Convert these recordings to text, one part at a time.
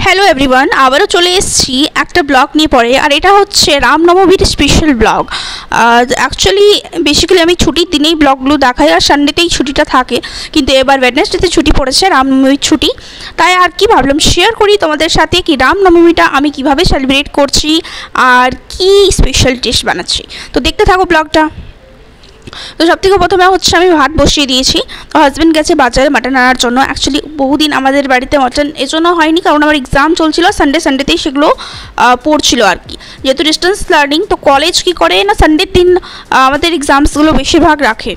Hello everyone, আবারও চলে এসেছি একটা ব্লগ নিয়ে পড়ে। আর এটা হচ্ছে রামনবমীর স্পেশাল ব্লগ। অ্যাকচুয়ালি বেসিক্যালি আমি ছুটির দিনেই ব্লগগুলো দেখাই, আর সানডেতেই ছুটিটা থাকে, কিন্তু এবার ওয়েডনেসডেতে ছুটি পড়েছে, রামনবমীর ছুটি। তাই আর কি ভাবলাম শেয়ার করি তোমাদের সাথে কি রামনবমীটা আমি কিভাবে সেলিব্রেট করছি আর কি স্পেশাল ডিশ বানাচ্ছি। তো দেখতে থাকো ব্লগটা। তো সবথেকে প্রথমে হচ্ছে আমি ভাত বসিয়ে দিয়েছি। তো হাজব্যান্ড গেছে বাজারে মাটন আনার জন্য। অ্যাকচুয়ালি বহুদিন আমাদের বাড়িতে মাটন এজন্য হয়নি, কারণ আমার এক্সাম চলছিল, সানডেতেই সেগুলো পড়ছিল আর কি। যেহেতু ডিস্টেন্স লার্নিং, তো কলেজ কী করে না সানডের দিন আমাদের এক্সামসগুলো বেশিরভাগ রাখে।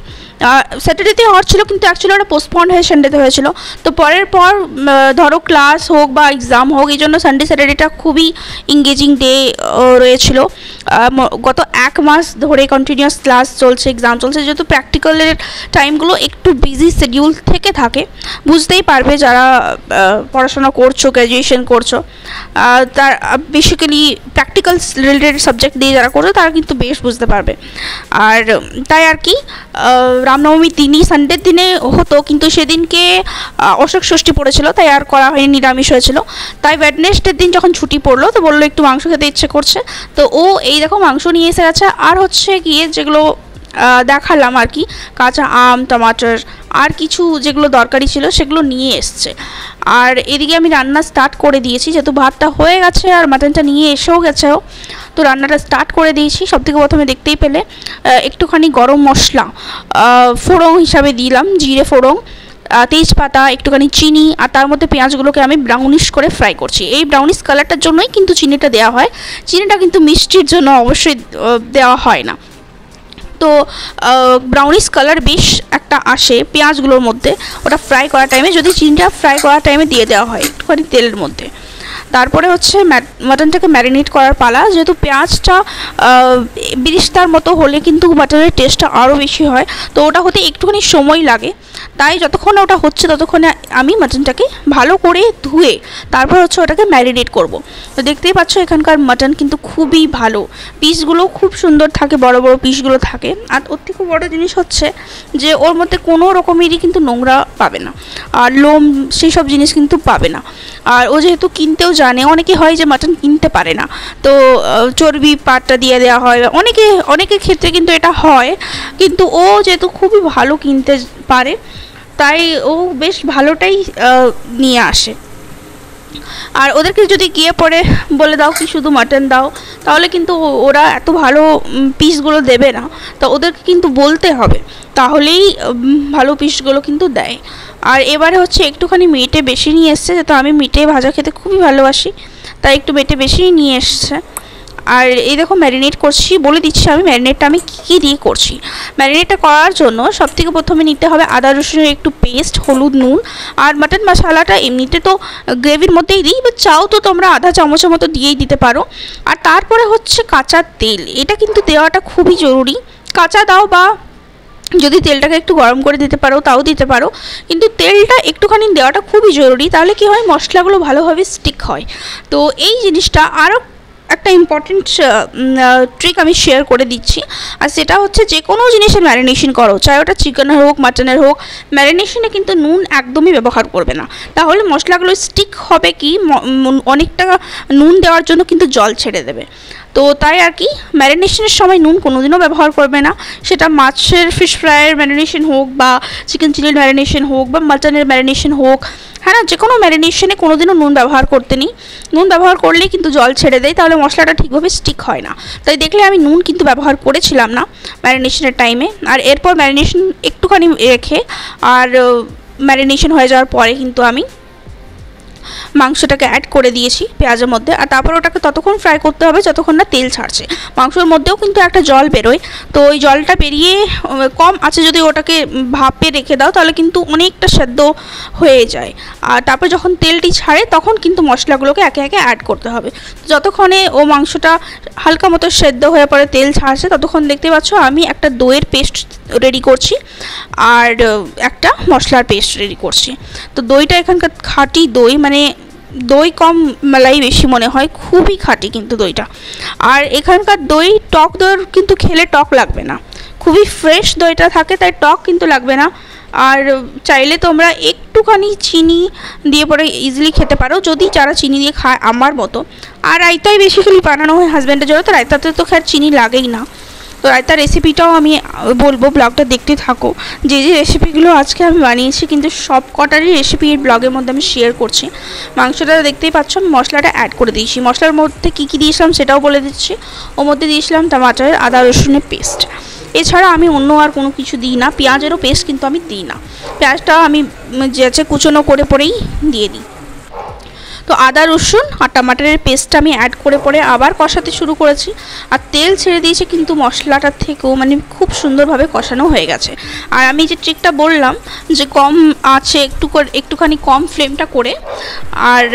স্যাটারডেতে হওয়ার ছিল, কিন্তু অ্যাকচুয়ালি ওটা পোস্টপন্ড হয়ে সানডেতে হয়েছিল। তো পরের পর ধরো ক্লাস হোক বা এক্সাম হোক, এই জন্য সানডে স্যাটারডেটা খুবই এঙ্গেজিং ডে রয়েছিল। গত এক মাস ধরে কন্টিনিউয়াস ক্লাস চলছে, এক্সাম চলছে, যেহেতু প্র্যাকটিক্যালের টাইমগুলো একটু বিজি শিডিউল থেকে থাকে। বুঝতেই পারবে যারা পড়াশোনা করছো, গ্র্যাজুয়েশন করছো, তার বেসিক্যালি প্র্যাকটিক্যাল রিলেটেড সাবজেক্ট দিয়ে যারা করছো তারা কিন্তু বেশ বুঝতে পারবে। আর তাই আর কি রামনবমীর দিনই সানডের দিনে হতো, কিন্তু সেদিনকে অশোক ষষ্ঠী পড়েছিল, তাই আর করা হয়নি, নিরামিষ হয়েছিল। তাই ওয়েডনেসডের দিন যখন ছুটি পড়লো তো বললো একটু মাংস খেতে ইচ্ছে করছে, তো ও এই দেখো মাংস নিয়ে এসে গেছে। আর হচ্ছে গিয়ে যেগুলো দেখালাম আর কি, কাঁচা আম, টমাটোর, আর কিছু যেগুলো দরকারি ছিল সেগুলো নিয়ে এসছে। আর এদিকে আমি রান্না স্টার্ট করে দিয়েছি, যেহেতু ভাতটা হয়ে গেছে আর মাটনটা নিয়ে এসেও গেছেও, তো রান্নাটা স্টার্ট করে দিয়েছি। সবথেকে প্রথমে দেখতেই পেলে একটুখানি গরম মশলা ফোড়ন হিসাবে দিলাম, জিরে ফোড়ন, তেজপাতা, একটুখানি চিনি, আর তার মধ্যে পেঁয়াজগুলোকে আমি ব্রাউনিশ করে ফ্রাই করছি। এই ব্রাউনিশ কালারটার জন্যই কিন্তু চিনিটা দেওয়া হয়, চিনিটা কিন্তু মিষ্টির জন্য অবশ্যই দেওয়া হয় না। তো ব্রাউনিশ কালার বেশ একটা আসে পেঁয়াজগুলোর মধ্যে, ওটা ফ্রাই করার টাইমে, যদি চিনিটা ফ্রাই করার টাইমে দিয়ে দেওয়া হয় একটুখানি তেলের মধ্যে। তারপরে হচ্ছে মাটনটাকে ম্যারিনেট করার পালা। যেহেতু পেঁয়াজটা বিরিস্তার মতো হলে কিন্তু মাটনের টেস্টটা আরও বেশি হয়, তো ওটা হতে একটুখানি সময় লাগে। তাই যতক্ষণ ওটা হচ্ছে ততক্ষণে আমি মাটনটাকে ভালো করে ধুয়ে তারপর হচ্ছে ওটাকে ম্যারিনেট করব। তো দেখতেই পাচ্ছ এখানকার মাটন কিন্তু খুবই ভালো, পিসগুলো খুব সুন্দর থাকে, বড় বড় পিসগুলো থাকে। আর ওর থেকে বড় জিনিস হচ্ছে যে ওর মধ্যে কোনো রকমেরই কিন্তু নোংরা পাবে না, আর লোম সেই সব জিনিস কিন্তু পাবে না। আর ও যেহেতু কিনতেও জানে, অনেকে হয় যে মাটন কিনতে পারে না, তো চর্বি পাটটা দিয়ে দেওয়া হয়, অনেকের ক্ষেত্রে কিন্তু এটা হয়, কিন্তু ও যেহেতু খুবই ভালো কিনতে পারে, তাই ও বেশ ভালোটাই নিয়ে আসে। আর ওদেরকে যদি গিয়ে পরে বলে দাও কি শুধু মাটন দাও, তাহলে কিন্তু ওরা এত ভালো পিসগুলো দেবে না, তো ওদেরকে কিন্তু বলতে হবে, তাহলেই ভালো পিসগুলো কিন্তু দেয়। আর এবারে হচ্ছে একটুখানি মেটে বেশি নিয়ে এসছে, যেহেতু আমি মেটে ভাজা খেতে খুবই ভালোবাসি, তাই একটু মেটে বেশি নিয়ে এসছে। আর এই দেখো ম্যারিনেট করছি, বলে দিচ্ছি আমি ম্যারিনেটটা আমি কী দিয়ে করছি। ম্যারিনেটটা করার জন্য সবথেকে প্রথমে নিতে হবে আদা রসুনের একটু পেস্ট, হলুদ, নুন, আর মাটন মশলাটা এমনিতে তো গ্রেভির মধ্যেই দিই, বা চাও তো তোমরা আধা চামচের মতো দিয়েই দিতে পারো। আর তারপরে হচ্ছে কাঁচা তেল, এটা কিন্তু দেওয়াটা খুবই জরুরি। কাঁচা দাও বা যদি তেলটাকে একটু গরম করে দিতে পারো তাও দিতে পারো, কিন্তু তেলটা একটুখানি দেওয়াটা খুবই জরুরি, তাহলে কি হয় মশলাগুলো ভালোভাবে স্টিক হয়। তো এই জিনিসটা আরও একটা ইম্পর্টেন্ট ট্রিক আমি শেয়ার করে দিচ্ছি, আর সেটা হচ্ছে যে কোনো জিনিসের ম্যারিনেশন করো, চাই ওটা চিকেনের হোক মাটনের হোক, ম্যারিনেশনে কিন্তু নুন একদমই ব্যবহার করবে না, তাহলে মশলাগুলো স্টিক হবে কি অনেকটা নুন দেওয়ার জন্য কিন্তু জল ছেড়ে দেবে। তো তাই আর কি ম্যারিনেশনের সময় নুন কোনোদিনও ব্যবহার করবে না, সেটা মাছের ফিশ ফ্রাইয়ের ম্যারিনেশন হোক বা চিকেন চিলির ম্যারিনেশন হোক বা মাটনের ম্যারিনেশন হোক, হ্যাঁ না, যে কোনো ম্যারিনেশনে কোনোদিনও নুন ব্যবহার করতে নেই। নুন ব্যবহার করলেই কিন্তু জল ছেড়ে দেয়, তাহলে মশলাটা ঠিকভাবে স্টিক হয় না। তাই দেখলে আমি নুন কিন্তু ব্যবহার করেছিলাম না ম্যারিনেশনের টাইমে। আর এরপর ম্যারিনেশন একটুখানি রেখে আর ম্যারিনেশন হয়ে যাওয়ার পরে কিন্তু আমি মাংসটাকে অ্যাড করে দিয়েছি পেঁয়াজের মধ্যে, আর তারপর ওটাকে ততক্ষণ ফ্রাই করতে হবে যতক্ষণ না তেল ছাড়ছে। মাংসের মধ্যেও কিন্তু একটা জল বেরোয়, তো ওই জলটা বেরিয়ে কম আছে যদি ওটাকে ভাপে রেখে দাও তাহলে কিন্তু অনেকটা সেদ্ধ হয়ে যায়। আর তারপর যখন তেলটি ছাড়ে তখন কিন্তু মশলাগুলোকে একে একে অ্যাড করতে হবে। যতক্ষণে ও মাংসটা হালকা মতো সেদ্ধ হয়ে পরে তেল ছাড়ছে, ততক্ষণ দেখতে পাচ্ছ আমি একটা দইয়ের পেস্ট রেডি করছি আর একটা মশলার পেস্ট রেডি করছি। তো দইটা এখানকার খাঁটি দই, মানে দই কম মালাই বেশি মনে হয়, খুবই খাঁটি কিন্তু দইটা। আর এখানকার দই টক দই কিন্তু খেলে টক লাগবে না, খুবই ফ্রেশ দইটা থাকে, তাই টক কিন্তু লাগবে না। আর চাইলে তোমরা একটুখানি চিনি দিয়ে পরে ইজিলি খেতে পারো, যদি যারা চিনি দিয়ে খায় আমার মতো। আর রায়তাই বেসিক্যালি বানানো হয় হাজব্যান্ডের জন্য, তো রায়তাতে তো খের চিনি লাগেই না। তো রায়তার রেসিপিটাও আমি বলবো, ব্লগটা দেখতে থাকো। যে রেসিপিগুলো আজকে আমি বানিয়েছি কিন্তু সব কটারই রেসিপি এই ব্লগের মধ্যে আমি শেয়ার করছি। মাংসটা দেখতেই পাচ্ছ আমি মশলাটা অ্যাড করে দিয়েছি। মশলার মধ্যে কী কী দিয়েছিলাম সেটাও বলে দিচ্ছি। ওর মধ্যে দিয়েছিলাম টমাটারের আদা রসুনের পেস্ট। এছাড়া আমি অন্য আর কোনো কিছু দিই না। পেঁয়াজেরও পেস্ট কিন্তু আমি দিই না, পেঁয়াজটা আমি যেচে কুচনো করে পরেই দিয়ে দিই। তো আদা রসুন আর টমাটারের পেস্টটা আমি অ্যাড করে পরে আবার কষাতে শুরু করেছি। আর তেল ছেড়ে দিয়েছে কিন্তু মশলাটার থেকেও মানে খুব সুন্দরভাবে কষানো হয়ে গেছে। আর আমি যে ট্রিকটা বললাম যে কম আছে একটুখানি কম ফ্লেমটা করে আর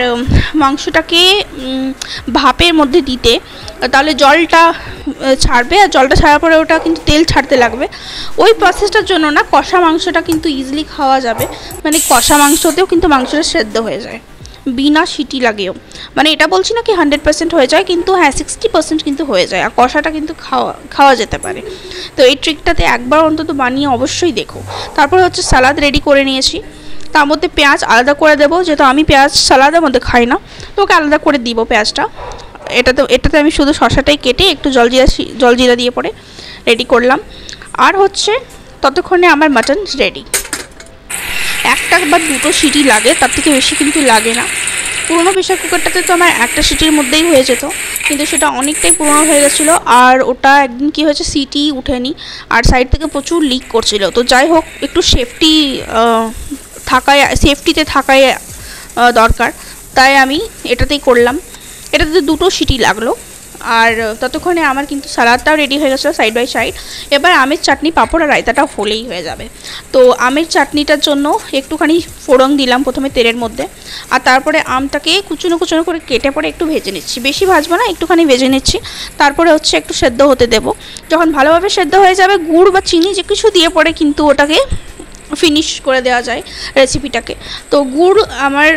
মাংসটাকে ভাপের মধ্যে দিতে, তাহলে জলটা ছাড়বে। আর জলটা ছাড়ার পরে ওটা কিন্তু তেল ছাড়তে লাগবে। ওই প্রসেসটার জন্য না কষা মাংসটা কিন্তু ইজিলি খাওয়া যাবে, মানে কষা মাংসতেও কিন্তু মাংসটা সেদ্ধ হয়ে যায় বিনা সিটি লাগেও। মানে এটা বলছি না কি 100% হয়ে যায়, কিন্তু হ্যাঁ 60% কিন্তু হয়ে যায়। আর কষাটা কিন্তু খাওয়া যেতে পারে। তো এই ট্রিকটাতে একবার অন্তত বানিয়ে অবশ্যই দেখো। তারপর হচ্ছে সালাদ রেডি করে নিয়েছি। তার মধ্যে পেঁয়াজ আলাদা করে দেবো, যেহেতু আমি পেঁয়াজ সালাদের মধ্যে খাই না, তো ওকে আলাদা করে দিব পেঁয়াজটা। এটাতে আমি শুধু শসাটাই কেটে একটু জলজিরা দিয়ে পরে রেডি করলাম। আর হচ্ছে ততক্ষণে আমার মাটন রেডি। একটা বা দুটো সিটি লাগে, তার থেকে বেশি কিন্তু লাগে না। পুরোনো প্রেশার কুকারটাতে তো আমার একটা সিটির মধ্যেই হয়ে যেত, কিন্তু সেটা অনেকটাই পুরোনো হয়ে গেছিলো। আর ওটা একদিন কী হয়েছে, সিটি উঠেনি আর সাইড থেকে প্রচুর লিক করছিল। তো যাই হোক, একটু সেফটিতে থাকায় দরকার, তাই আমি এটাতেই করলাম। এটাতে দুটো সিটি লাগলো। আর ততক্ষণে আমার কিন্তু সালাদটাও রেডি হয়ে গেছিলো সাইড বাই সাইড। এবার আমের চাটনি, পাঁপড় আর রায়তাটাও হলেই হয়ে যাবে। তো আমের চাটনিটার জন্য একটুখানি ফোড়ন দিলাম প্রথমে তেলের মধ্যে। আর তারপরে আমটাকে কুচুনো কুচুনো করে কেটে পরে একটু ভেজে নিচ্ছি, বেশি ভাজবো না, একটুখানি ভেজে নিচ্ছি। তারপরে হচ্ছে একটু সেদ্ধ হতে দেবো। যখন ভালোভাবে সেদ্ধ হয়ে যাবে, গুড় বা চিনি যে কিছু দিয়ে পরে কিন্তু ওটাকে ফিনিশ করে দেওয়া যায় রেসিপিটাকে। তো গুড় আমার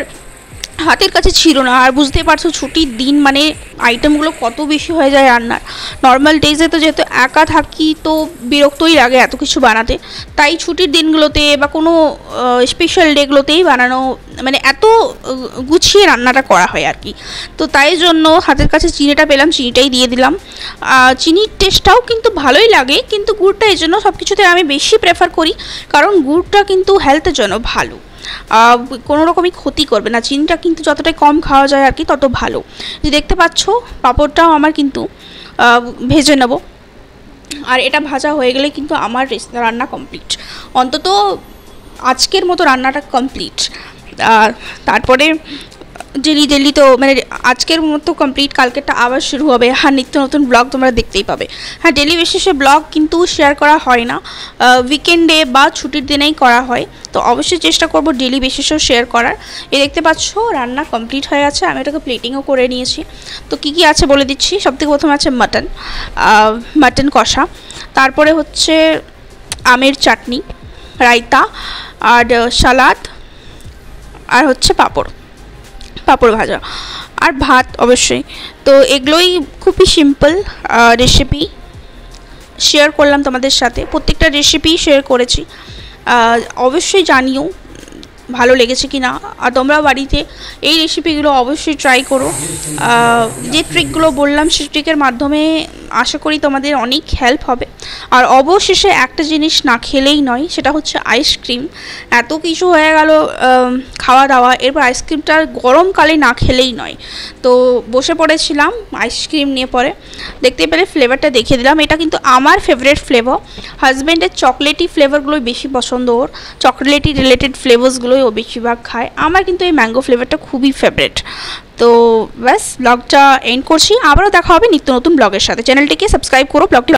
হাতের কাছে ছিল না। আর বুঝতে পারছো ছুটির দিন মানে আইটেমগুলো কত বেশি হয়ে যায় রান্নার। নর্মাল ডেজে তো যেহেতু একা থাকি তো বিরক্তই লাগে এত কিছু বানাতে, তাই ছুটির দিনগুলোতে বা কোনো স্পেশাল ডেগুলোতেই বানানো মানে এত গুছিয়ে রান্নাটা করা হয় আর কি। তো তাই জন্য হাতের কাছে চিনিটা পেলাম, চিনিটাই দিয়ে দিলাম। চিনির টেস্টটাও কিন্তু ভালোই লাগে, কিন্তু গুড়টা এই জন্য সব কিছুতে আমি বেশি প্রেফার করি, কারণ গুড়টা কিন্তু হেলথের জন্য ভালো, কোনো রকমই ক্ষতি করবে না। চিনিটা কিন্তু যতটাই কম খাওয়া যায় আর কি তত ভালো। যে দেখতে পাচ্ছ পাঁপড়টাও আমার কিন্তু ভেজে নেব। আর এটা ভাজা হয়ে গেলে কিন্তু আমার রান্না কমপ্লিট, অন্তত আজকের মতো রান্নাটা কমপ্লিট। তারপরে ডেলি তো মানে আজকের মতো কমপ্লিট, কালকেরটা আবার শুরু হবে। আর নিত্য নতুন ব্লগ তোমরা দেখতেই পাবে। হ্যাঁ, ডেলি বেসিসে ব্লগ কিন্তু শেয়ার করা হয় না, উইকেন্ডে বা ছুটির দিনেই করা হয়। তো অবশ্যই চেষ্টা করব ডেলি বেসিসেও শেয়ার করার। এই দেখতে পাচ্ছ রান্না কমপ্লিট হয়ে গেছে, আমি এটাকে প্লেটিংও করে নিয়েছি। তো কী কী আছে বলে দিচ্ছি। সবথেকে প্রথমে আছে মাটন কষা, তারপরে হচ্ছে আমের চাটনি, রায়তা আর সালাদ, আর হচ্ছে পাঁপড় ভাজা আর ভাত অবশ্যই। তো এগুলোই খুবই সিম্পল রেসিপি শেয়ার করলাম তোমাদের সাথে। প্রত্যেকটা রেসিপি শেয়ার করেছি, অবশ্যই জানিও ভালো লেগেছে কি না। আর তোমরা বাড়িতে এই রেসিপিগুলো অবশ্যই ট্রাই করো। যে ট্রিকগুলো বললাম সেই ট্রিকের মাধ্যমে আশা করি তোমাদের অনেক হেল্প হবে। আর অবশেষে একটা জিনিস না খেলেই নয়, সেটা হচ্ছে আইসক্রিম। এত কিছু হয়ে গেল খাওয়া দাওয়া, এরপর আইসক্রিমটা গরমকালে না খেলেই নয়। তো বসে পড়েছিলাম আইসক্রিম নিয়ে, পরে দেখতে পেলে ফ্লেভারটা দেখিয়ে দিলাম। এটা কিন্তু আমার ফেভারিট ফ্লেভার। হাজব্যান্ডের চকলেটি ফ্লেভারগুলোই বেশি পছন্দ, ওর চকলেটি রিলেটেড ফ্লেভার্সগুলোই ও বেশিরভাগ খায়। আমার কিন্তু এই ম্যাঙ্গো ফ্লেভারটা খুবই ফেভারিট। তো ব্যাস ব্লগটা এন্ড করছি, আবারও দেখা হবে নিত্য নতুন ব্লগের সাথে। চ্যানেলটিকে সাবস্ক্রাইব করো, ব্লগটি